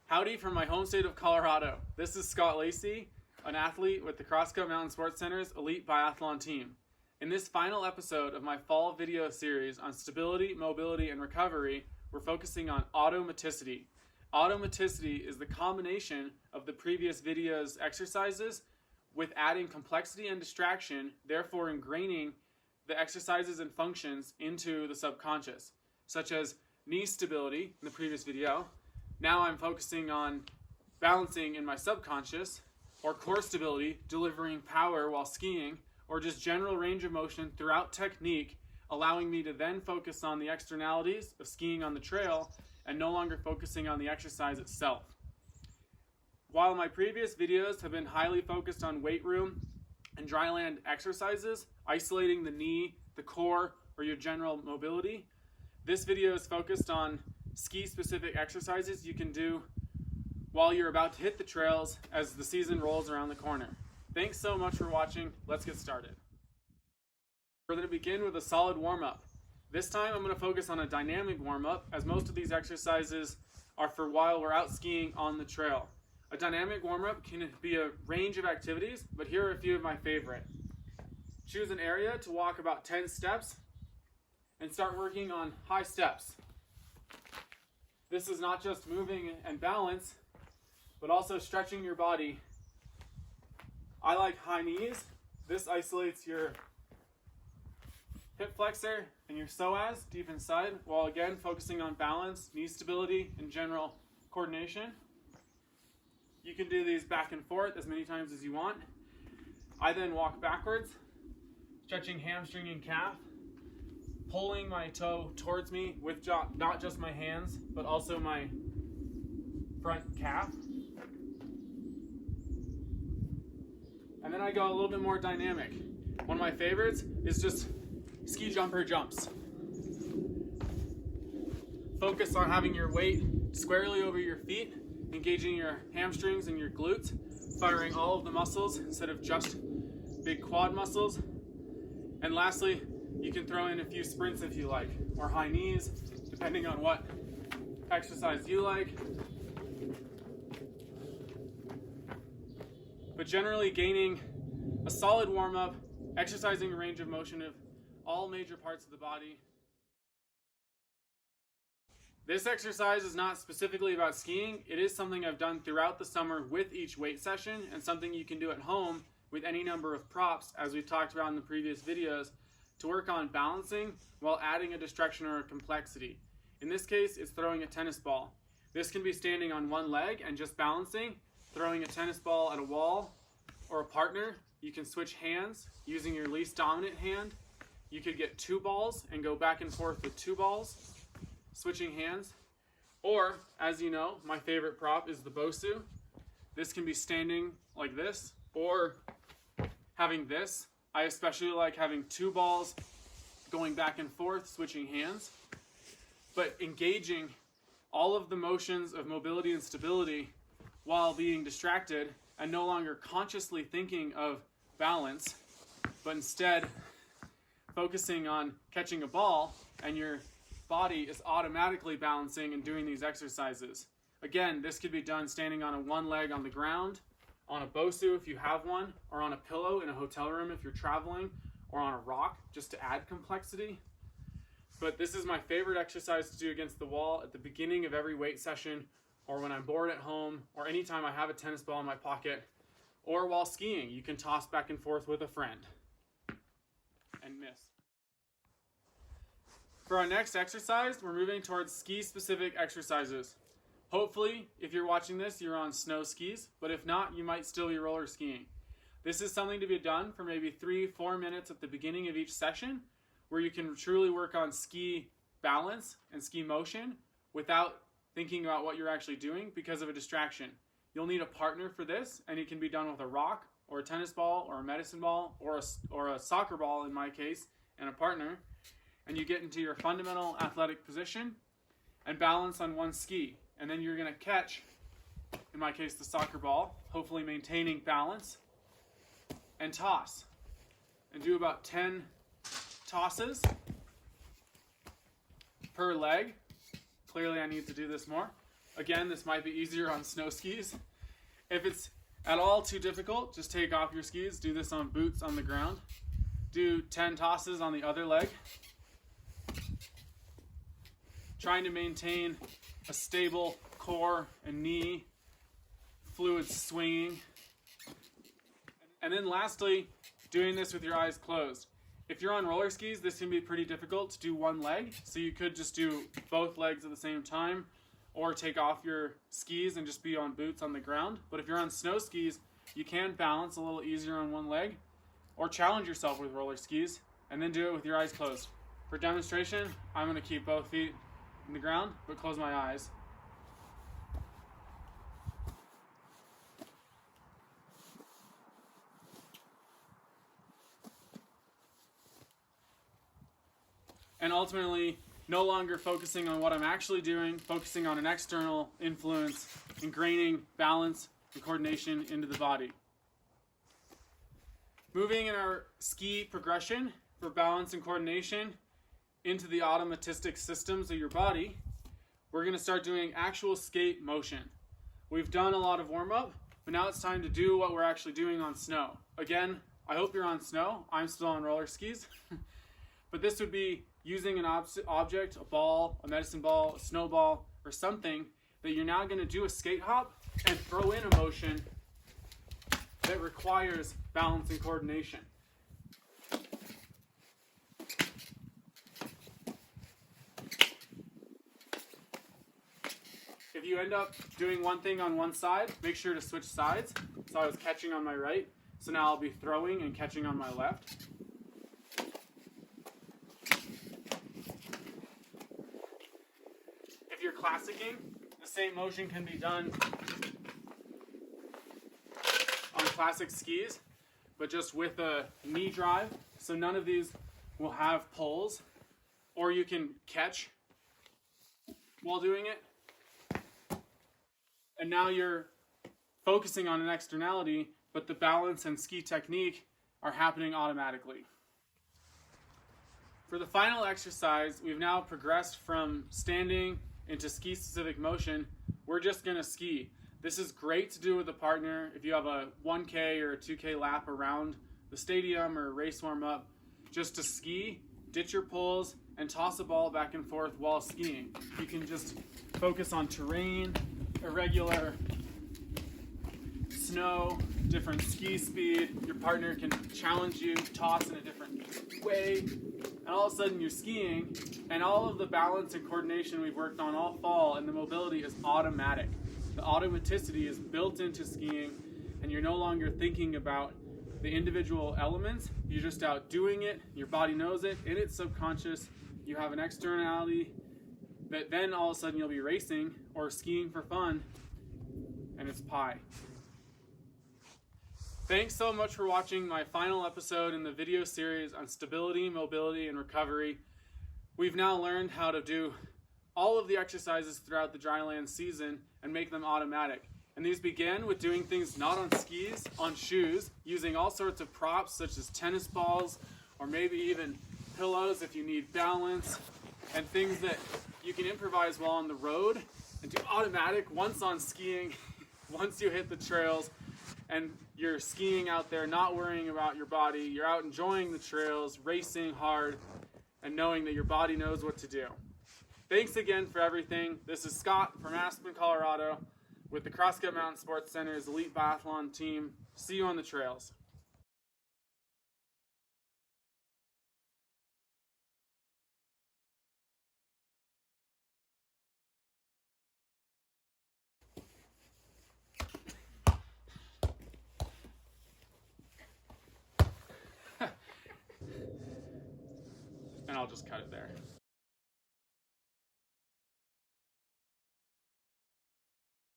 Howdy from my home state of Colorado. This is Scott Lacy, an athlete with the CrossCut Mountain Sports Center's Elite Biathlon team. In this final episode of my fall video series on stability, mobility, and recovery, we're focusing on automaticity. Automaticity is the combination of the previous video's exercises with adding complexity and distraction, therefore ingraining the exercises and functions into the subconscious, such as knee stability in the previous video. Now I'm focusing on balancing in my subconscious, or core stability, delivering power while skiing, or just general range of motion throughout technique, allowing me to then focus on the externalities of skiing on the trail and no longer focusing on the exercise itself. While my previous videos have been highly focused on weight room and dryland exercises, isolating the knee, the core, or your general mobility, this video is focused on ski-specific exercises you can do while you're about to hit the trails as the season rolls around the corner. Thanks so much for watching. Let's get started. We're going to begin with a solid warm-up. This time I'm going to focus on a dynamic warm-up, as most of these exercises are for while we're out skiing on the trail. A dynamic warm-up can be a range of activities, but here are a few of my favorite. Choose an area to walk about 10 steps and start working on high steps. This is not just moving and balance, but also stretching your body. I like high knees. This isolates your hip flexor and your psoas deep inside, while again focusing on balance, knee stability, and general coordination. You can do these back and forth as many times as you want. I then walk backwards, stretching hamstring and calf, pulling my toe towards me with not just my hands, but also my front calf. And then I go a little bit more dynamic. One of my favorites is just ski jumper jumps. Focus on having your weight squarely over your feet, engaging your hamstrings and your glutes, firing all of the muscles instead of just big quad muscles. And lastly, you can throw in a few sprints if you like, or high knees, depending on what exercise you like. But generally gaining a solid warm-up, exercising a range of motion of all major parts of the body. This exercise is not specifically about skiing. It is something I've done throughout the summer with each weight session, and something you can do at home with any number of props, as we've talked about in the previous videos, to work on balancing while adding a distraction or a complexity. In this case, it's throwing a tennis ball. This can be standing on one leg and just balancing, throwing a tennis ball at a wall or a partner. You can switch hands using your least dominant hand. You could get two balls and go back and forth with two balls, switching hands. Or, as you know, my favorite prop is the Bosu. This can be standing like this, or having this. I especially like having two balls going back and forth, switching hands, but engaging all of the motions of mobility and stability while being distracted and no longer consciously thinking of balance, but instead focusing on catching a ball, and your body is automatically balancing and doing these exercises. Again, this could be done standing on one leg on the ground, on a Bosu if you have one, or on a pillow in a hotel room if you're traveling, or on a rock, just to add complexity. But this is my favorite exercise to do against the wall at the beginning of every weight session, or when I'm bored at home, or anytime I have a tennis ball in my pocket, or while skiing. You can toss back and forth with a friend and miss. For our next exercise, we're moving towards ski-specific exercises. Hopefully, if you're watching this, you're on snow skis, but if not, you might still be roller skiing. This is something to be done for maybe 3-4 minutes at the beginning of each session, where you can truly work on ski balance and ski motion without thinking about what you're actually doing because of a distraction. You'll need a partner for this, and it can be done with a rock, or a tennis ball, or a medicine ball, or a soccer ball in my case, and a partner. And you get into your fundamental athletic position and balance on one ski. And then you're going to catch, in my case, the soccer ball, hopefully maintaining balance, and toss. And do about 10 tosses per leg. Clearly I need to do this more. Again, this might be easier on snow skis. If it's at all too difficult, just take off your skis. Do this on boots on the ground. Do 10 tosses on the other leg. Trying to maintain a stable core and knee, fluid swinging. And then lastly, doing this with your eyes closed. If you're on roller skis, this can be pretty difficult to do one leg, so you could just do both legs at the same time, or take off your skis and just be on boots on the ground. But if you're on snow skis, you can balance a little easier on one leg, or challenge yourself with roller skis, and then do it with your eyes closed. For demonstration, I'm going to keep both feet in the ground, but close my eyes. And ultimately, no longer focusing on what I'm actually doing, focusing on an external influence, ingraining balance and coordination into the body. Moving in our ski progression for balance and coordination into the automatistic systems of your body, we're going to start doing actual skate motion. We've done a lot of warm-up, but now it's time to do what we're actually doing on snow. Again, I hope you're on snow. I'm still on roller skis. But this would be using an object, a ball, a medicine ball, a snowball, or something that you're now going to do a skate hop and throw in a motion that requires balance and coordination. If you end up doing one thing on one side, make sure to switch sides. So I was catching on my right, so now I'll be throwing and catching on my left. If you're classicing, the same motion can be done on classic skis, but just with a knee drive. So none of these will have pulls, or you can catch while doing it. And now you're focusing on an externality, but the balance and ski technique are happening automatically. For the final exercise, we've now progressed from standing into ski-specific motion. We're just going to ski. This is great to do with a partner if you have a 1K or a 2K lap around the stadium or race warm-up. Just to ski, ditch your pulls, and toss a ball back and forth while skiing. You can just focus on terrain, irregular snow, different ski speed. Your partner can challenge you, toss in a different way, and all of a sudden you're skiing, and all of the balance and coordination we've worked on all fall, and the mobility is automatic. The automaticity is built into skiing, and you're no longer thinking about the individual elements. You're just out doing it. Your body knows it. In its subconscious, you have an externality that then all of a sudden you'll be racing or skiing for fun, and it's pie. Thanks so much for watching my final episode in the video series on stability, mobility, and recovery. We've now learned how to do all of the exercises throughout the dryland season and make them automatic. And these began with doing things not on skis, on shoes, using all sorts of props such as tennis balls, or maybe even pillows if you need balance, and things that you can improvise while on the road and do automatic once on skiing, once you hit the trails and you're skiing out there, not worrying about your body. You're out enjoying the trails, racing hard, and knowing that your body knows what to do. Thanks again for everything. This is Scott from Aspen, Colorado, with the CrossCut Mountain Sports Center's Elite Biathlon team. See you on the trails. And I'll just cut it there.